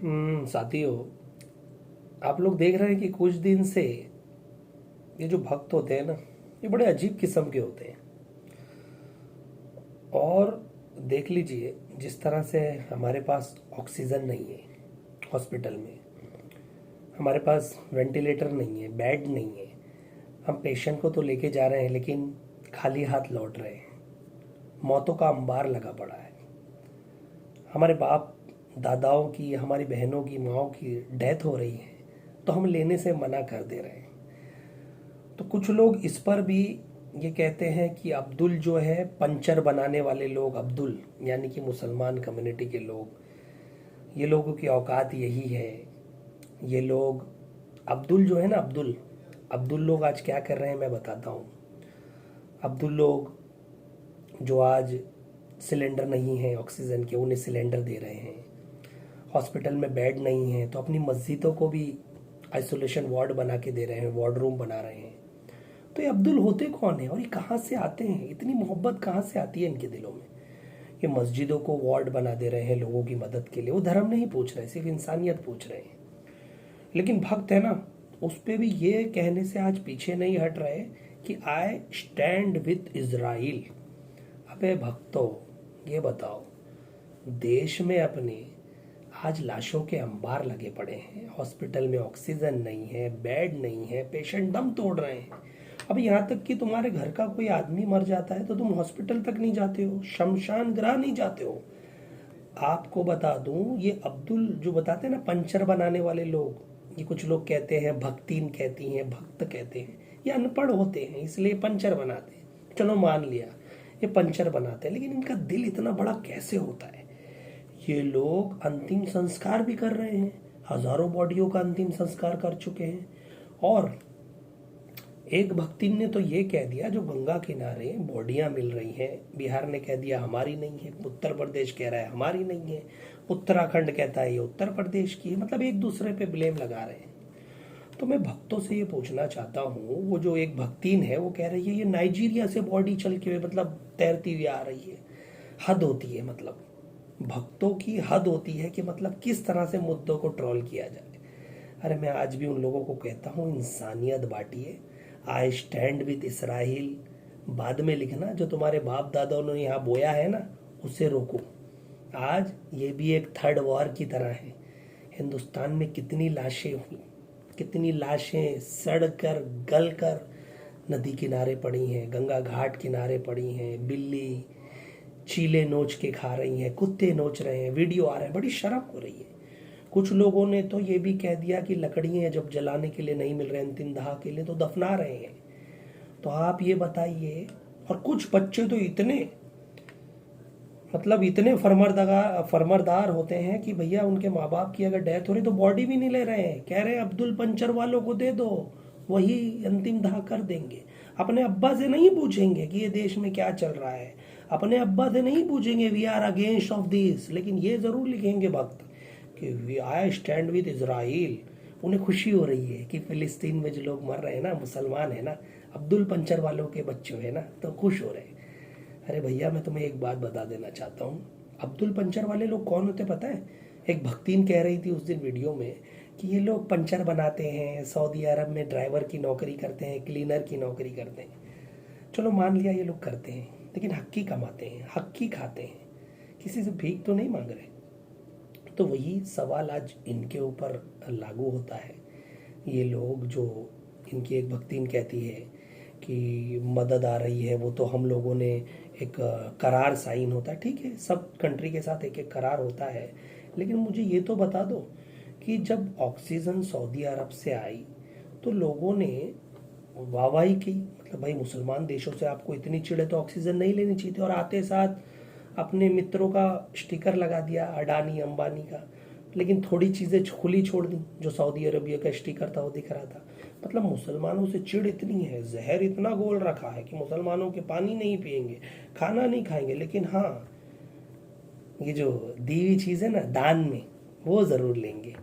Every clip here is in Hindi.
साथियों, आप लोग देख रहे हैं कि कुछ दिन से ये जो भक्त होते हैं ना, ये बड़े अजीब किस्म के होते हैं। और देख लीजिए, जिस तरह से हमारे पास ऑक्सीजन नहीं है हॉस्पिटल में, हमारे पास वेंटिलेटर नहीं है, बेड नहीं है, हम पेशेंट को तो लेके जा रहे हैं लेकिन खाली हाथ लौट रहे हैं। मौतों का अंबार लगा पड़ा है। हमारे बाप दादाओं की, हमारी बहनों की, माँओं की डेथ हो रही है तो हम लेने से मना कर दे रहे हैं। तो कुछ लोग इस पर भी ये कहते हैं कि अब्दुल जो है, पंचर बनाने वाले लोग, अब्दुल यानी कि मुसलमान कम्युनिटी के लोग, ये लोगों की औकात यही है। ये लोग अब्दुल जो है ना, अब्दुल अब्दुल लोग आज क्या कर रहे हैं मैं बताता हूँ। अब्दुल लोग जो आज सिलेंडर नहीं है ऑक्सीजन के, उन्हें सिलेंडर दे रहे हैं। हॉस्पिटल में बेड नहीं है तो अपनी मस्जिदों को भी आइसोलेशन वार्ड बना के दे रहे हैं, वार्ड रूम बना रहे हैं। तो ये अब्दुल होते कौन है और ये कहाँ से आते हैं? इतनी मोहब्बत कहाँ से आती है इनके दिलों में? ये मस्जिदों को वार्ड बना दे रहे हैं लोगों की मदद के लिए। वो धर्म नहीं पूछ रहे, सिर्फ इंसानियत पूछ रहे हैं। लेकिन भक्त है ना, उस पर भी ये कहने से आज पीछे नहीं हट रहे कि आई स्टैंड विथ इज़राइल। अबे भक्तों, ये बताओ, देश में अपने आज लाशों के अंबार लगे पड़े हैं, हॉस्पिटल में ऑक्सीजन नहीं है, बेड नहीं है, पेशेंट दम तोड़ रहे हैं। अब यहाँ तक कि तुम्हारे घर का कोई आदमी मर जाता है तो तुम हॉस्पिटल तक नहीं जाते हो, शमशान ग्रह नहीं जाते हो। आपको बता दूं, ये अब्दुल जो बताते हैं ना, पंचर बनाने वाले लोग, ये कुछ लोग कहते हैं, भक्तिन कहती हैं, भक्त कहते हैं, ये अनपढ़ होते हैं इसलिए पंचर बनाते हैं। चलो मान लिया ये पंचर बनाते हैं, लेकिन इनका दिल इतना बड़ा कैसे होता है? ये लोग अंतिम संस्कार भी कर रहे हैं, हजारों बॉडियों का अंतिम संस्कार कर चुके हैं। और एक भक्ति ने तो ये कह दिया, जो गंगा किनारे बॉडियां मिल रही हैं, बिहार ने कह दिया हमारी नहीं है, उत्तर प्रदेश कह रहा है हमारी नहीं है, उत्तराखंड कहता है ये उत्तर प्रदेश की है। मतलब एक दूसरे पे ब्लेम लगा रहे हैं। तो मैं भक्तों से ये पूछना चाहता हूँ, वो जो एक भक्तिन है वो कह रही है ये नाइजीरिया से बॉडी चल के मतलब तैरती हुई आ रही है। हद होती है, मतलब भक्तों की हद होती है कि मतलब किस तरह से मुद्दों को ट्रोल किया जाए। अरे मैं आज भी उन लोगों को कहता हूँ, इंसानियत बांटिए। आई स्टैंड विद इसराइल बाद में लिखना, जो तुम्हारे बाप दादाओं ने यहाँ बोया है ना, उसे रोको। आज ये भी एक थर्ड वॉर की तरह है। हिंदुस्तान में कितनी लाशें हुई, कितनी लाशें सड़ कर गल कर नदी किनारे पड़ी हैं, गंगा घाट किनारे पड़ी हैं। बिल्ली चीले नोच के खा रही हैं, कुत्ते नोच रहे हैं, वीडियो आ रहा है, बड़ी शर्म हो रही है। कुछ लोगों ने तो ये भी कह दिया कि लकड़ियाँ जब जलाने के लिए नहीं मिल रहे अंतिम दाह के लिए तो दफना रहे हैं। तो आप ये बताइए। और कुछ बच्चे तो इतने मतलब इतने फरमरदार होते हैं कि भैया उनके माँ बाप की अगर डेथ हो रही तो बॉडी भी नहीं ले रहे हैं, कह रहे हैं अब्दुल पंचर वालों को दे दो, वही अंतिम दाह कर देंगे। अपने अब्बा से नहीं पूछेंगे कि ये देश में क्या चल रहा है, अपने अब्बा से नहीं पूछेंगे we are against of this, लेकिन ये जरूर लिखेंगे भक्त कि we I stand with Israel. उन्हें खुशी हो रही है कि फिलिस्तीन में जो लोग मर रहे हैं ना, मुसलमान है ना, अब्दुल पंचर वालों के बच्चे हैं ना, तो खुश हो रहे हैं। अरे भैया, मैं तुम्हें एक बात बता देना चाहता हूँ, अब्दुल पंचर वाले लोग कौन होते पता है? एक भक्तिन कह रही थी उस दिन वीडियो में कि ये लोग पंचर बनाते हैं, सऊदी अरब में ड्राइवर की नौकरी करते हैं, क्लीनर की नौकरी करते हैं। चलो मान लिया ये लोग करते हैं, लेकिन हक्की कमाते हैं, हक्की खाते हैं, किसी से भीख तो नहीं मांग रहे। तो वही सवाल आज इनके ऊपर लागू होता है। ये लोग जो, इनकी एक भक्तिन कहती है कि मदद आ रही है, वो तो हम लोगों ने एक करार साइन होता है, ठीक है, सब कंट्री के साथ एक एक करार होता है, लेकिन मुझे ये तो बता दो कि जब ऑक्सीजन सऊदी अरब से आई तो लोगों ने वाहवाही की। मतलब भाई, मुसलमान देशों से आपको इतनी चिड़े तो ऑक्सीजन नहीं लेनी चाहिए थी, और आते साथ अपने मित्रों का स्टिकर लगा दिया, अडानी अंबानी का। लेकिन थोड़ी चीज़ें खुली छोड़ दी, जो सऊदी अरबिया का स्टिकर था वो दिख रहा था। मतलब मुसलमानों से चिड़ इतनी है, जहर इतना गोल रखा है कि मुसलमानों के पानी नहीं पिएंगे, खाना नहीं खाएंगे, लेकिन हाँ, ये जो दी हुई चीज़ है ना दान में, वो ज़रूर लेंगे।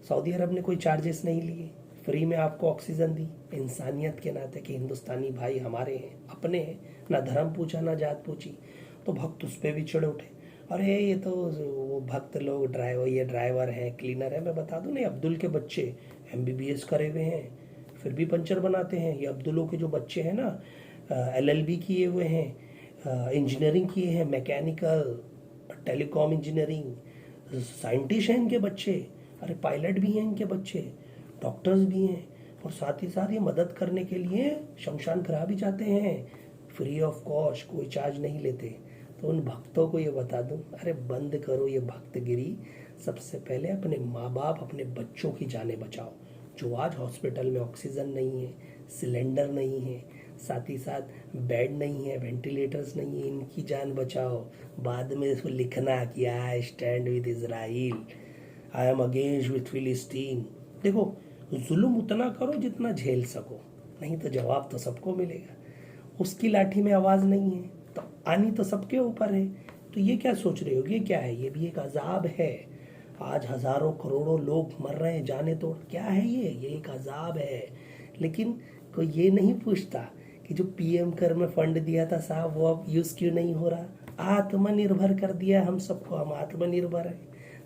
सऊदी अरब ने कोई चार्जेस नहीं लिए, फ्री में आपको ऑक्सीजन दी, इंसानियत के नाते कि हिंदुस्तानी भाई हमारे हैं, अपने हैं, ना धर्म पूछा ना जात पूछी। तो भक्त उस पर भी चिढ़ उठे। अरे ये तो वो भक्त लोग ड्राइवर, ये ड्राइवर है, क्लीनर है। मैं बता दूं नहीं, अब्दुल के बच्चे एमबीबीएस करे हुए हैं फिर भी पंचर बनाते हैं। ये अब्दुलों के जो बच्चे हैं ना, एलएलबी किए हुए हैं, इंजीनियरिंग किए हैं, मैकेनिकल, टेलीकॉम इंजीनियरिंग, साइंटिस्ट हैं इनके बच्चे। अरे पायलट भी हैं इनके बच्चे, डॉक्टर्स भी हैं। और साथ ही साथ ये मदद करने के लिए शमशान ग्रह भी जाते हैं, फ्री ऑफ कॉस्ट, कोई चार्ज नहीं लेते। तो उन भक्तों को ये बता दूं, अरे बंद करो ये भक्तगिरी। सबसे पहले अपने माँ बाप, अपने बच्चों की जानें बचाओ। जो आज हॉस्पिटल में ऑक्सीजन नहीं है, सिलेंडर नहीं है, साथ ही साथ बेड नहीं है, वेंटिलेटर्स नहीं है, इनकी जान बचाओ। बाद में इसको लिखना कि आई stand with Israel, I am against with फिलिस्तीन। देखो, जुल्म उतना करो जितना झेल सको, नहीं तो जवाब तो सबको मिलेगा। उसकी लाठी में आवाज़ नहीं है तो आनी तो सबके ऊपर है। तो ये क्या सोच रहे हो, ये क्या है? ये भी एक अजाब है। आज हजारों करोड़ों लोग मर रहे हैं, जाने तो क्या है ये एक अजाब है। लेकिन कोई ये नहीं पूछता कि जो पीएम कर में फंड दिया था साहब, वो अब यूज़ क्यों नहीं हो रहा। आत्मनिर्भर कर दिया हम सबको, हम आत्मनिर्भर हैं।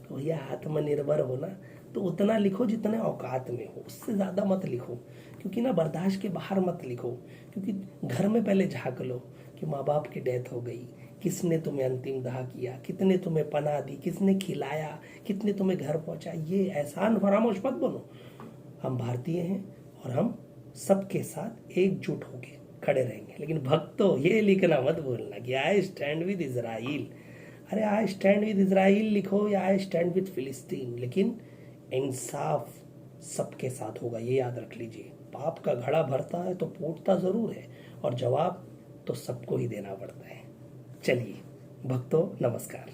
तो भैया आत्मनिर्भर होना तो उतना लिखो जितने औकात में हो, उससे ज़्यादा मत लिखो। क्योंकि ना बर्दाश्त के बाहर मत लिखो। क्योंकि घर में पहले झाँक लो कि माँ बाप की डेथ हो गई, किसने तुम्हें अंतिम दाह किया, कितने तुम्हें पनाह दी, किसने खिलाया, कितने तुम्हें घर पहुँचा। ये एहसान फरामोश मत बनो। हम भारतीय हैं और हम सबके साथ एकजुट होके खड़े रहेंगे। लेकिन भक्तों, ये लिखना मत भूलना कि आई स्टैंड विद इजराइल। अरे आई स्टैंड विद इजराइल लिखो या आई स्टैंड विद फिलिस्तीन, लेकिन इंसाफ सबके साथ होगा, ये याद रख लीजिए। पाप का घड़ा भरता है तो फूटता जरूर है, और जवाब तो सबको ही देना पड़ता है। चलिए भक्तों, नमस्कार।